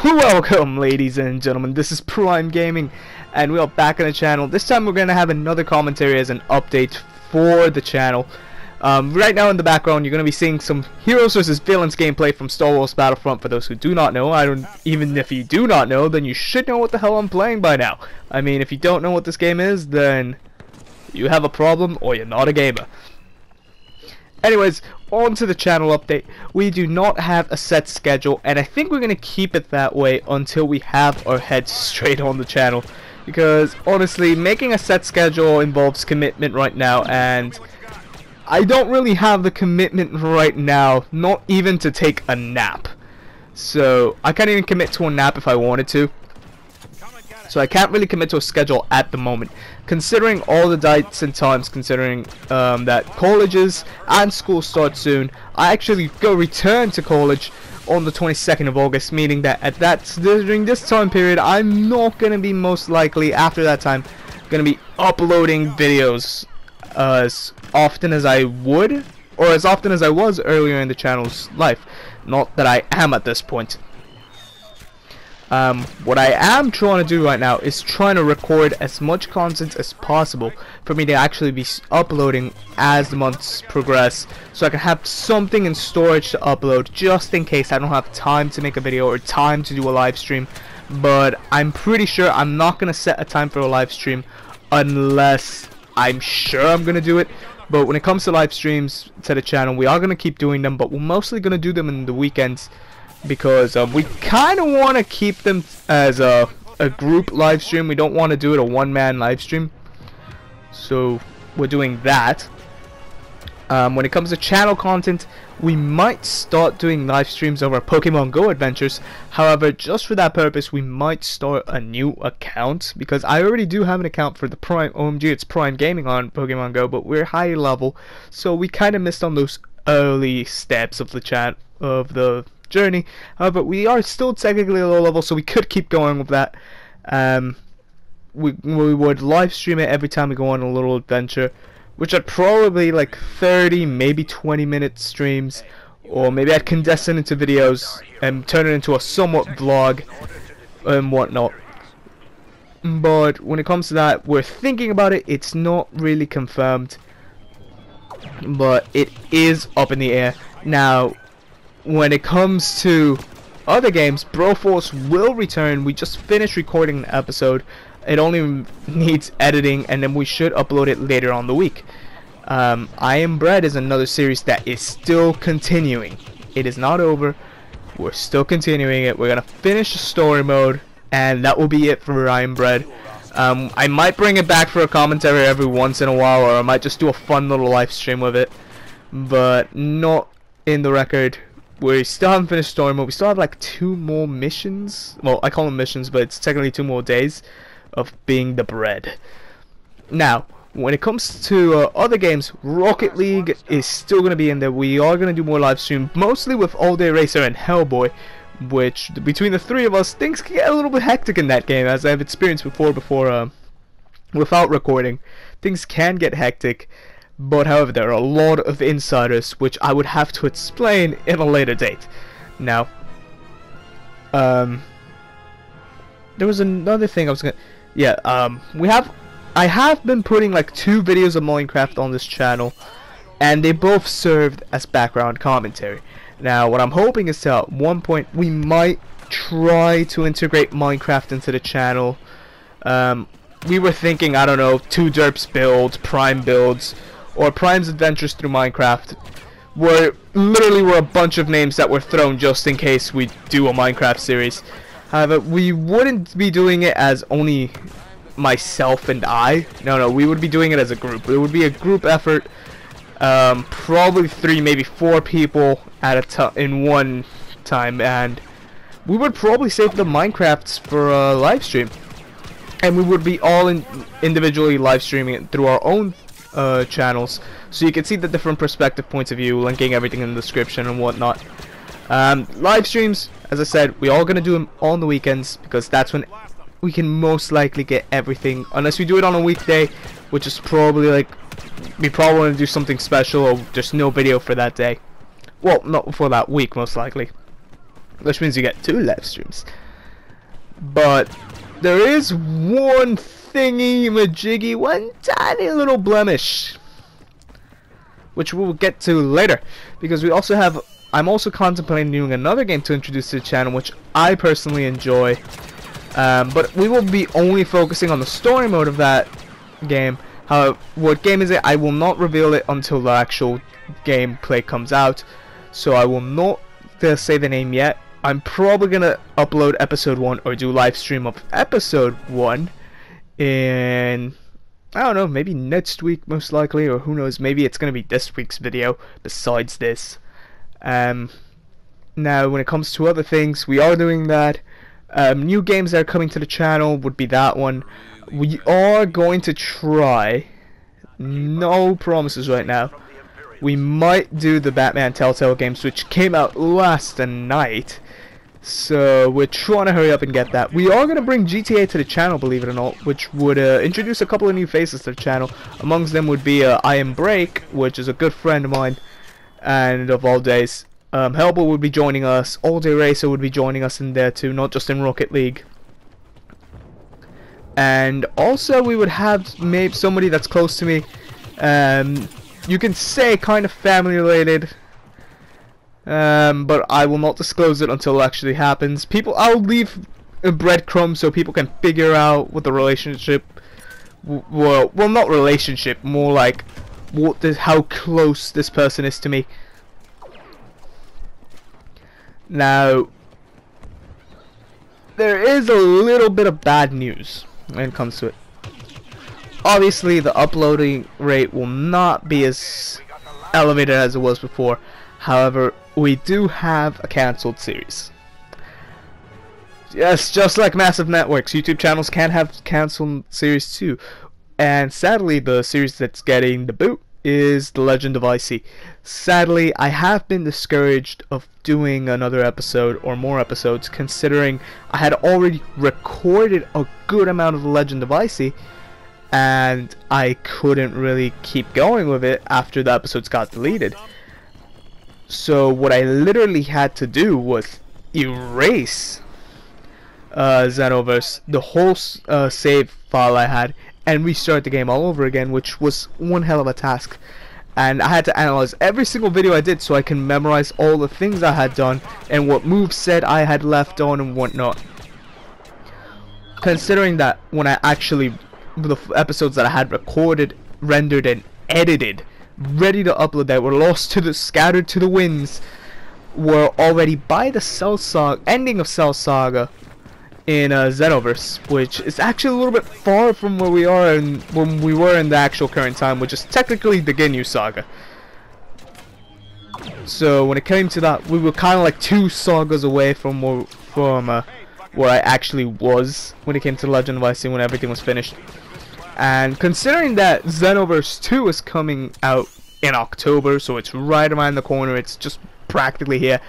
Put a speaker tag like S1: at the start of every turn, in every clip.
S1: Welcome, ladies and gentlemen, this is PrimeGaming, and we are back on the channel. This time we're going to have another commentary as an update for the channel. Right now in the background you're going to be seeing some Heroes vs. Villains gameplay from Star Wars Battlefront. For those who do not know, even if you do not know, then you should know what the hell I'm playing by now. I mean, if you don't know what this game is, then you have a problem or you're not a gamer. Anyways, on to the channel update. We do not have a set schedule, and I think we're going to keep it that way until we have our heads straight on the channel. Because, honestly, making a set schedule involves commitment right now, and I don't really have the commitment right now, not even to take a nap. So, I can't even commit to a nap if I wanted to. So I can't really commit to a schedule at the moment, considering all the dates and times, considering that colleges and school start soon. I actually return to college on the 22nd of August, meaning that during this time period, I'm not going to be most likely, after that time, going to be uploading videos as often as I would, or as often as I was earlier in the channel's life. Not that I am at this point. What I am trying to do right now is trying to record as much content as possible for me to actually be uploading as the months progress, so I can have something in storage to upload just in case I don't have time to make a video or time to do a live stream. But I'm pretty sure I'm not going to set a time for a live stream unless I'm sure I'm going to do it. But when it comes to live streams to the channel, we are going to keep doing them, but we're mostly going to do them in the weekends, because we kind of want to keep them as a group live stream. We don't want to do it a one-man live stream, so we're doing that. When it comes to channel content, we might start doing live streams of our Pokemon Go adventures. However, just for that purpose, we might start a new account, because I already do have an account for the OMG, it's PrimeGaming on Pokemon Go, but we're high level, so we kind of missed on those early steps of the journey. However, we are still technically low level, so we could keep going with that. We would live stream it every time we go on a little adventure, which are probably like 30, maybe 20-minute streams, or maybe I'd condense it into videos and turn it into a somewhat vlog and whatnot. But when it comes to that, we're thinking about it. It's not really confirmed, but it is up in the air now. When it comes to other games, Broforce will return. We just finished recording an episode. It only needs editing, and then we should upload it later on the week. I Am Bread is another series that is still continuing. It is not over. We're still continuing it. We're gonna finish the story mode, and that will be it for I Am Bread. I might bring it back for a commentary every once in a while, or I might just do a fun little live stream with it, but not in the record. We still haven't finished story mode. We still have like 2 more missions. Well, I call them missions, but it's technically 2 more days of being the bread. Now, when it comes to other games, Rocket League is still going to be in there. We are going to do more live stream, mostly with All Day Racer and Hellboy, which between the 3 of us, things can get a little bit hectic in that game, as I've experienced before without recording. Things can get hectic. But however, there are a lot of insiders which I would have to explain in a later date. Now, there was another thing I was gonna. Yeah, I have been putting like 2 videos of Minecraft on this channel, and they both served as background commentary. Now, what I'm hoping is to at one point we might try to integrate Minecraft into the channel. We were thinking, I don't know, 2 Derps builds, Prime builds, or Prime's Adventures through Minecraft, were a bunch of names that were thrown just in case we do a Minecraft series. However, we wouldn't be doing it as only myself and I. No, we would be doing it as a group. It would be a group effort, probably 3, maybe 4 people at in one time, and we would probably save the Minecrafts for a live stream, and we would be all individually live streaming it through our own channels, so you can see the different perspective points of view, linking everything in the description and whatnot. Live streams, as I said, we're all gonna do them on the weekends, because that's when we can most likely get everything, unless we do it on a weekday, which is probably like, we probably want to do something special, or there's no video for that day. Well, not for that week most likely, which means you get 2 live streams. But there is one thingy majiggy, one tiny little blemish, which we'll get to later, because I'm also contemplating doing another game to introduce to the channel, which I personally enjoy. But we will be only focusing on the story mode of that game. What game is it? I will not reveal it until the actual gameplay comes out, so I will not say the name yet. I'm probably gonna upload episode 1 or do live stream of episode 1 in, I don't know, maybe next week most likely, or who knows, maybe it's gonna be this week's video besides this. Now when it comes to other things, we are doing that. New games that are coming to the channel would be that one. We are going to try, no promises right now, we might do the Batman Telltale games, which came out last night, so we're trying to hurry up and get that. We are going to bring GTA to the channel, believe it or not, which would introduce a couple of new faces to the channel. Amongst them would be I Am Break, which is a good friend of mine and of all days. Hellboy would be joining us, All Day Racer would be joining us in there too, not just in Rocket League. And also we would have maybe somebody that's close to me, you can say kind of family related, but I will not disclose it until it actually happens. I'll leave a breadcrumb so people can figure out what the relationship, well not relationship, more like how close this person is to me. Now, there is a little bit of bad news when it comes to it. Obviously, the uploading rate will not be as elevated as it was before. However, we do have a cancelled series. Yes, just like massive networks, YouTube channels can have cancelled series too. And sadly, the series that's getting the boot is The Legend of Icy. Sadly, I have been discouraged of doing another episode or more episodes, considering I had already recorded a good amount of The Legend of Icy, and I couldn't really keep going with it after the episodes got deleted. So what I literally had to do was erase Xenoverse, the whole save file I had, and restart the game all over again, which was one hell of a task. And I had to analyze every single video I did so I can memorize all the things I had done and what moveset I had left on and whatnot. Considering that when I actually, the episodes that I had recorded, rendered and edited, ready to upload, that were lost to the, scattered to the winds, were already by the ending of Cell Saga in Xenoverse, which is actually a little bit far from where we are and when we were in the actual current time, which is technically the Ginyu Saga. So when it came to that, we were kind of like 2 sagas away from where I actually was when it came to Legend of Icy, when everything was finished. And considering that Xenoverse 2 is coming out in October, so it's right around the corner, it's just practically here,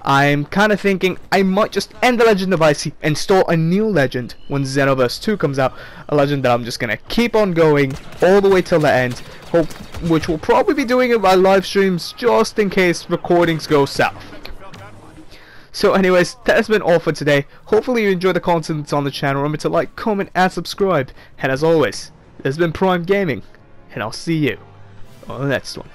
S1: I'm kind of thinking I might just end The Legend of Icy and start a new legend when Xenoverse 2 comes out, a legend that I'm just gonna keep on going all the way till the end, which we'll probably be doing it by live streams just in case recordings go south. So anyways, that has been all for today. Hopefully you enjoy the content that's on the channel. Remember to like, comment and subscribe, and as always, this has been Prime Gaming, and I'll see you on the next one.